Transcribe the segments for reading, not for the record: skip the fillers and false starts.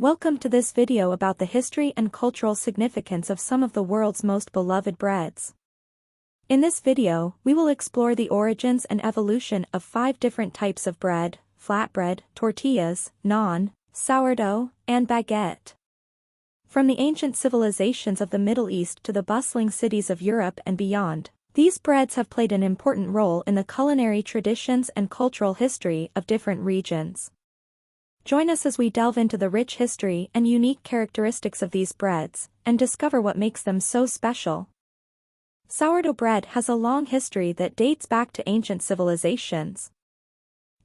Welcome to this video about the history and cultural significance of some of the world's most beloved breads. In this video, we will explore the origins and evolution of 5 different types of bread: flatbread, tortillas, naan, sourdough, and baguette. From the ancient civilizations of the Middle East to the bustling cities of Europe and beyond, these breads have played an important role in the culinary traditions and cultural history of different regions. Join us as we delve into the rich history and unique characteristics of these breads, and discover what makes them so special. Sourdough bread has a long history that dates back to ancient civilizations.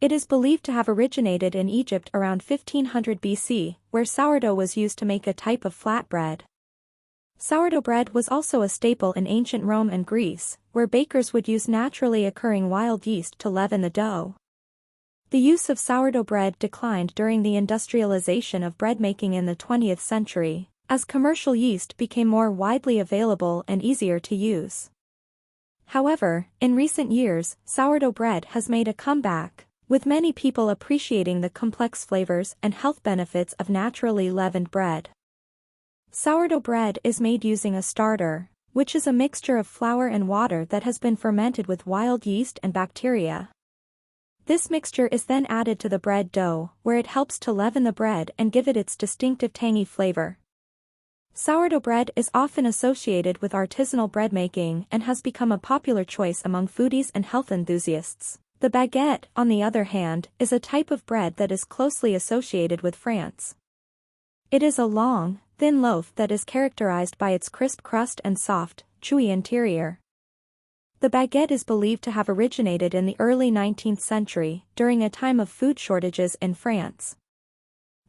It is believed to have originated in Egypt around 1500 BC, where sourdough was used to make a type of flatbread. Sourdough bread was also a staple in ancient Rome and Greece, where bakers would use naturally occurring wild yeast to leaven the dough. The use of sourdough bread declined during the industrialization of bread-making in the 20th century, as commercial yeast became more widely available and easier to use. However, in recent years, sourdough bread has made a comeback, with many people appreciating the complex flavors and health benefits of naturally leavened bread. Sourdough bread is made using a starter, which is a mixture of flour and water that has been fermented with wild yeast and bacteria. This mixture is then added to the bread dough, where it helps to leaven the bread and give it its distinctive tangy flavor. Sourdough bread is often associated with artisanal bread making and has become a popular choice among foodies and health enthusiasts. The baguette, on the other hand, is a type of bread that is closely associated with France. It is a long, thin loaf that is characterized by its crisp crust and soft, chewy interior. The baguette is believed to have originated in the early 19th century, during a time of food shortages in France.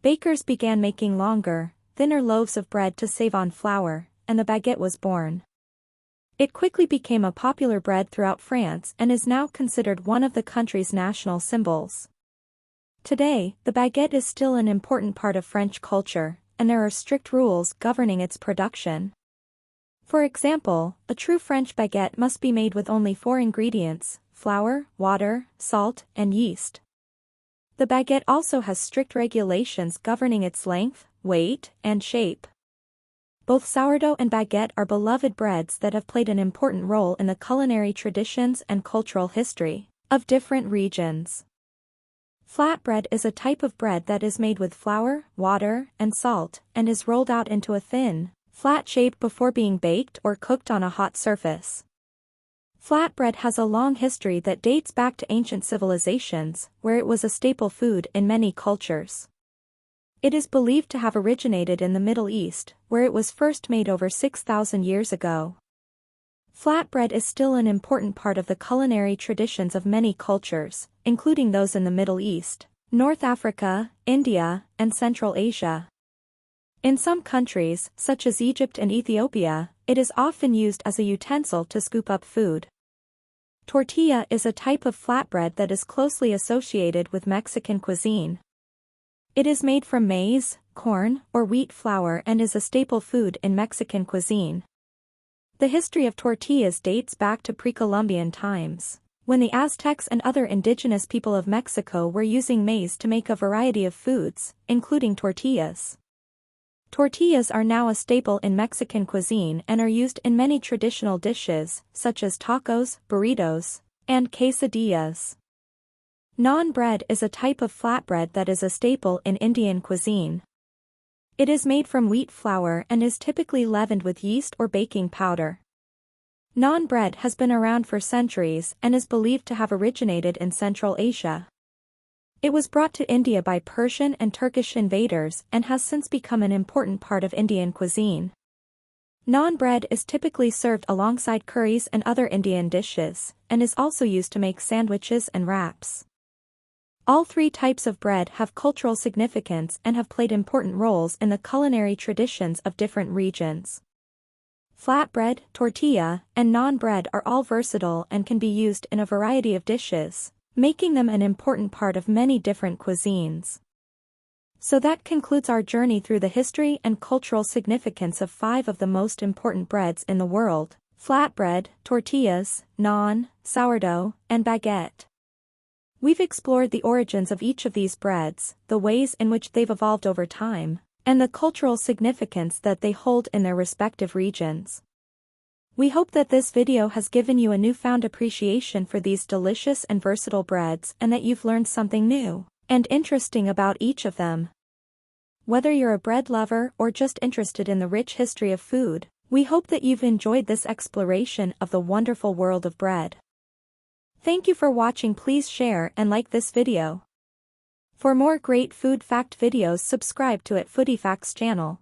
Bakers began making longer, thinner loaves of bread to save on flour, and the baguette was born. It quickly became a popular bread throughout France and is now considered one of the country's national symbols. Today, the baguette is still an important part of French culture, and there are strict rules governing its production. For example, a true French baguette must be made with only 4 ingredients: flour, water, salt, and yeast. The baguette also has strict regulations governing its length, weight, and shape. Both sourdough and baguette are beloved breads that have played an important role in the culinary traditions and cultural history of different regions. Flatbread is a type of bread that is made with flour, water, and salt, and is rolled out into a thin, flat shape before being baked or cooked on a hot surface. Flatbread has a long history that dates back to ancient civilizations, where it was a staple food in many cultures. It is believed to have originated in the Middle East, where it was first made over 6,000 years ago. Flatbread is still an important part of the culinary traditions of many cultures, including those in the Middle East, North Africa, India, and Central Asia. In some countries, such as Egypt and Ethiopia, it is often used as a utensil to scoop up food. Tortilla is a type of flatbread that is closely associated with Mexican cuisine. It is made from maize, corn, or wheat flour and is a staple food in Mexican cuisine. The history of tortillas dates back to pre-Columbian times, when the Aztecs and other indigenous people of Mexico were using maize to make a variety of foods, including tortillas. Tortillas are now a staple in Mexican cuisine and are used in many traditional dishes, such as tacos, burritos, and quesadillas. Naan bread is a type of flatbread that is a staple in Indian cuisine. It is made from wheat flour and is typically leavened with yeast or baking powder. Naan bread has been around for centuries and is believed to have originated in Central Asia. It was brought to India by Persian and Turkish invaders and has since become an important part of Indian cuisine. Naan bread is typically served alongside curries and other Indian dishes, and is also used to make sandwiches and wraps. All 3 types of bread have cultural significance and have played important roles in the culinary traditions of different regions. Flatbread, tortilla, and naan bread are all versatile and can be used in a variety of dishes, making them an important part of many different cuisines. So that concludes our journey through the history and cultural significance of 5 of the most important breads in the world: flatbread, tortillas, naan, sourdough, and baguette. We've explored the origins of each of these breads, the ways in which they've evolved over time, and the cultural significance that they hold in their respective regions. We hope that this video has given you a newfound appreciation for these delicious and versatile breads and that you've learned something new and interesting about each of them. Whether you're a bread lover or just interested in the rich history of food, we hope that you've enjoyed this exploration of the wonderful world of bread. Thank you for watching. Please share and like this video. For more great food fact videos, subscribe to Foodie Facts channel.